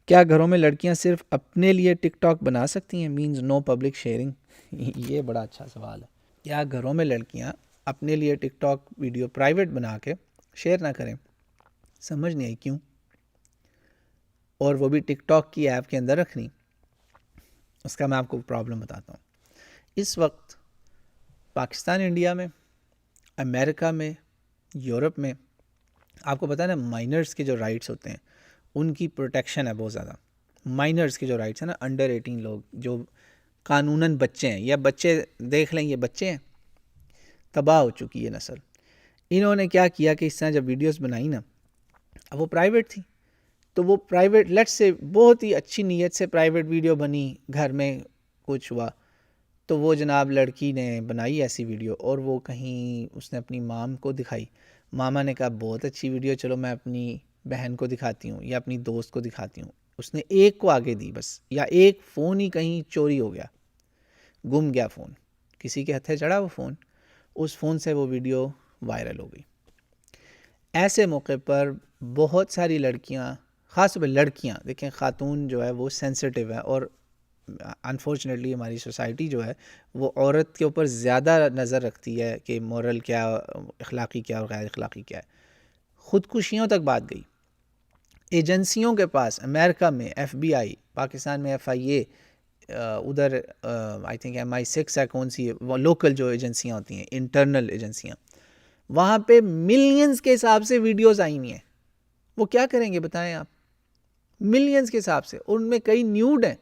کیا گھروں میں لڑکیاں صرف اپنے لیے ٹک ٹاک بنا سکتی ہیں؟ Means no public sharing. یہ بڑا اچھا سوال ہے. کیا گھروں میں لڑکیاں اپنے لیے ٹک ٹاک ویڈیو پرائیویٹ بنا کے شیئر نہ کریں؟ سمجھ نہیں آئی کیوں، اور وہ بھی ٹک ٹاک کی ایپ کے اندر رکھنی. اس کا میں آپ کو پرابلم بتاتا ہوں. اس وقت پاکستان، انڈیا میں، امریکہ میں، یورپ میں، آپ کو پتہ ہے نا مائنرز کے جو رائٹس ہوتے ہیں ان کی پروٹیکشن ہے بہت زیادہ. مائنرز کے جو رائٹس ہیں نا، انڈر 18 لوگ جو قانوناً بچے ہیں، یا بچے دیکھ لیں یہ بچے ہیں، تباہ ہو چکی ہے نسل. انہوں نے کیا کیا کہ اس طرح جب ویڈیوز بنائی نا، اب وہ پرائیویٹ تھی، تو وہ پرائیویٹ لیٹ سے بہت ہی اچھی نیت سے پرائیویٹ ویڈیو بنی، گھر میں کچھ ہوا تو وہ جناب لڑکی نے بنائی ایسی ویڈیو، اور وہ کہیں اس نے اپنی مام کو دکھائی. ماما نے کہا بہت اچھی ویڈیو، چلو میں اپنی بہن کو دکھاتی ہوں یا اپنی دوست کو دکھاتی ہوں. اس نے ایک کو آگے دی بس، یا ایک فون ہی کہیں چوری ہو گیا، گم گیا فون، کسی کے ہتھے چڑھا وہ فون، اس فون سے وہ ویڈیو وائرل ہو گئی. ایسے موقع پر بہت ساری لڑکیاں، خاص طور پہ لڑکیاں، دیکھیں خاتون جو ہے وہ سینسٹیو ہے، اور انفارچونیٹلی ہماری سوسائٹی جو ہے وہ عورت کے اوپر زیادہ نظر رکھتی ہے کہ مورل کیا، اخلاقی کیا اور غیر اخلاقی کیا ہے. خودکشیوں تک بات گئی. ایجنسیوں کے پاس امریکہ میں ایف بی آئی، پاکستان میں ایف آئی اے، ادھر آئی تھنک MI6 ہے، کون سی وہ لوکل جو ایجنسیاں ہوتی ہیں، انٹرنل ایجنسیاں، وہاں پہ ملینز کے حساب سے ویڈیوز آئی ہوئی ہیں. وہ کیا کریں گے بتائیں آپ؟ ملینز کے حساب سے، ان میں کئی نیوڈ ہیں.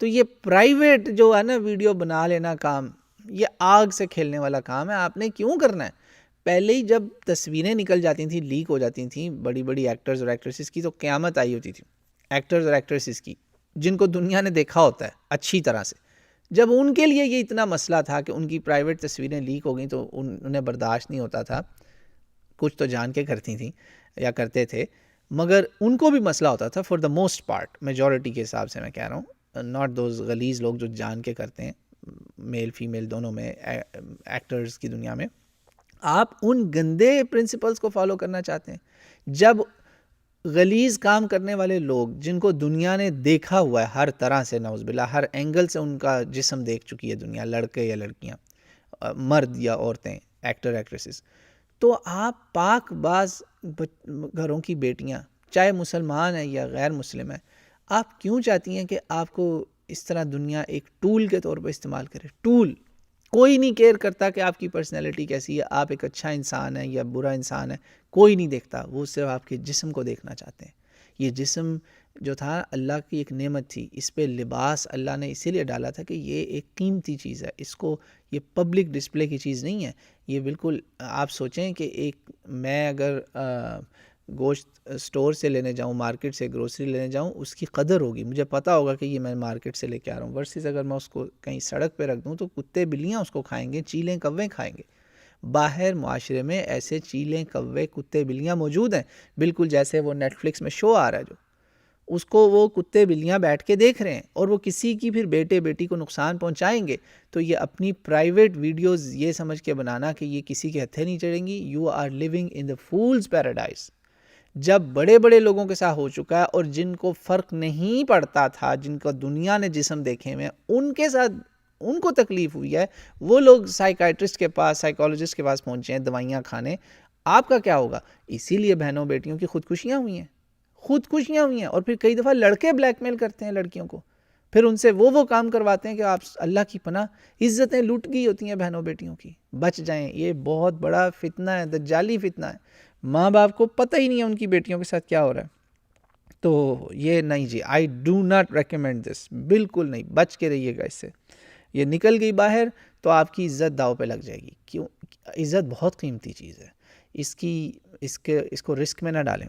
تو یہ پرائیویٹ جو ہے نا ویڈیو بنا لینا کام، یہ آگ سے کھیلنے والا کام ہے. آپ نے کیوں کرنا ہے؟ پہلے ہی جب تصویریں نکل جاتی تھیں، لیک ہو جاتی تھیں بڑی بڑی ایکٹرز اور ایکٹریسز کی، تو قیامت آئی ہوتی تھی ایکٹرز اور ایکٹریسز کی، جن کو دنیا نے دیکھا ہوتا ہے اچھی طرح سے. جب ان کے لیے یہ اتنا مسئلہ تھا کہ ان کی پرائیویٹ تصویریں لیک ہو گئیں تو انہیں برداشت نہیں ہوتا تھا. کچھ تو جان کے کرتی تھیں یا کرتے تھے، مگر ان کو بھی مسئلہ ہوتا تھا. For the most part, majority کے حساب سے میں کہہ رہا ہوں، ناٹ دوز غلیظ لوگ جو جان کے کرتے ہیں، میل فیمیل دونوں میں، ایکٹرز کی دنیا میں. آپ ان گندے پرنسپلز کو فالو کرنا چاہتے ہیں؟ جب غلیظ کام کرنے والے لوگ جن کو دنیا نے دیکھا ہوا ہے ہر طرح سے، نعوذ باللہ ہر اینگل سے ان کا جسم دیکھ چکی ہے دنیا، لڑکے یا لڑکیاں، مرد یا عورتیں، ایکٹر ایکٹریسز، تو آپ پاک باز گھروں کی بیٹیاں، چاہے مسلمان ہیں یا غیر مسلم ہیں، آپ کیوں چاہتی ہیں کہ آپ کو اس طرح دنیا ایک ٹول کے طور پر استعمال کرے؟ ٹول. کوئی نہیں کیئر کرتا کہ آپ کی پرسنالٹی کیسی ہے، آپ ایک اچھا انسان ہے یا برا انسان ہے، کوئی نہیں دیکھتا. وہ صرف آپ کے جسم کو دیکھنا چاہتے ہیں. یہ جسم جو تھا اللہ کی ایک نعمت تھی، اس پہ لباس اللہ نے اسی لیے ڈالا تھا کہ یہ ایک قیمتی چیز ہے، اس کو یہ پبلک ڈسپلے کی چیز نہیں ہے. یہ بالکل آپ سوچیں کہ ایک میں اگر گوشت سٹور سے لینے جاؤں، مارکیٹ سے گروسری لینے جاؤں، اس کی قدر ہوگی، مجھے پتہ ہوگا کہ یہ میں مارکیٹ سے لے کے آ رہا ہوں، ورسز اگر میں اس کو کہیں سڑک پہ رکھ دوں تو کتے بلیاں اس کو کھائیں گے، چیلیں کوے کھائیں گے. باہر معاشرے میں ایسے چیلیں کوے کتے بلیاں موجود ہیں، بالکل جیسے وہ نیٹ فلکس میں شو آ رہا ہے جو، اس کو وہ کتے بلیاں بیٹھ کے دیکھ رہے ہیں، اور وہ کسی کی پھر بیٹے بیٹی کو نقصان پہنچائیں گے. تو یہ اپنی پرائیویٹ ویڈیوز یہ سمجھ کے بنانا کہ یہ کسی کے ہتھے نہیں چڑھیں گی، you are living in the fool's paradise. جب بڑے بڑے لوگوں کے ساتھ ہو چکا ہے، اور جن کو فرق نہیں پڑتا تھا، جن کو دنیا نے جسم دیکھے ہوئے، ان کے ساتھ ان کو تکلیف ہوئی ہے، وہ لوگ سائیکائٹرسٹ کے پاس، سائیکالوجسٹ کے پاس پہنچے ہیں دوائیاں کھانے. آپ کا کیا ہوگا؟ اسی لیے بہنوں بیٹیوں کی خودکشیاں ہوئی ہیں، خودکشیاں ہوئی ہیں. اور پھر کئی دفعہ لڑکے بلیک میل کرتے ہیں لڑکیوں کو، پھر ان سے وہ کام کرواتے ہیں کہ آپ اللہ کی پناہ، عزتیں لوٹ گئی ہوتی ہیں بہنوں بیٹیوں کی. بچ جائیں، یہ بہت بڑا فتنہ ہے، دجالی فتنہ ہے. ماں باپ کو پتہ ہی نہیں ہے ان کی بیٹیوں کے ساتھ کیا ہو رہا ہے. تو یہ نہیں جی، I do not recommend this, بالکل نہیں، بچ کے رہیے گا اس سے. یہ نکل گئی باہر تو آپ کی عزت داؤ پہ لگ جائے گی. کیوں؟ عزت بہت قیمتی چیز ہے، اس کو رسک میں نہ ڈالیں.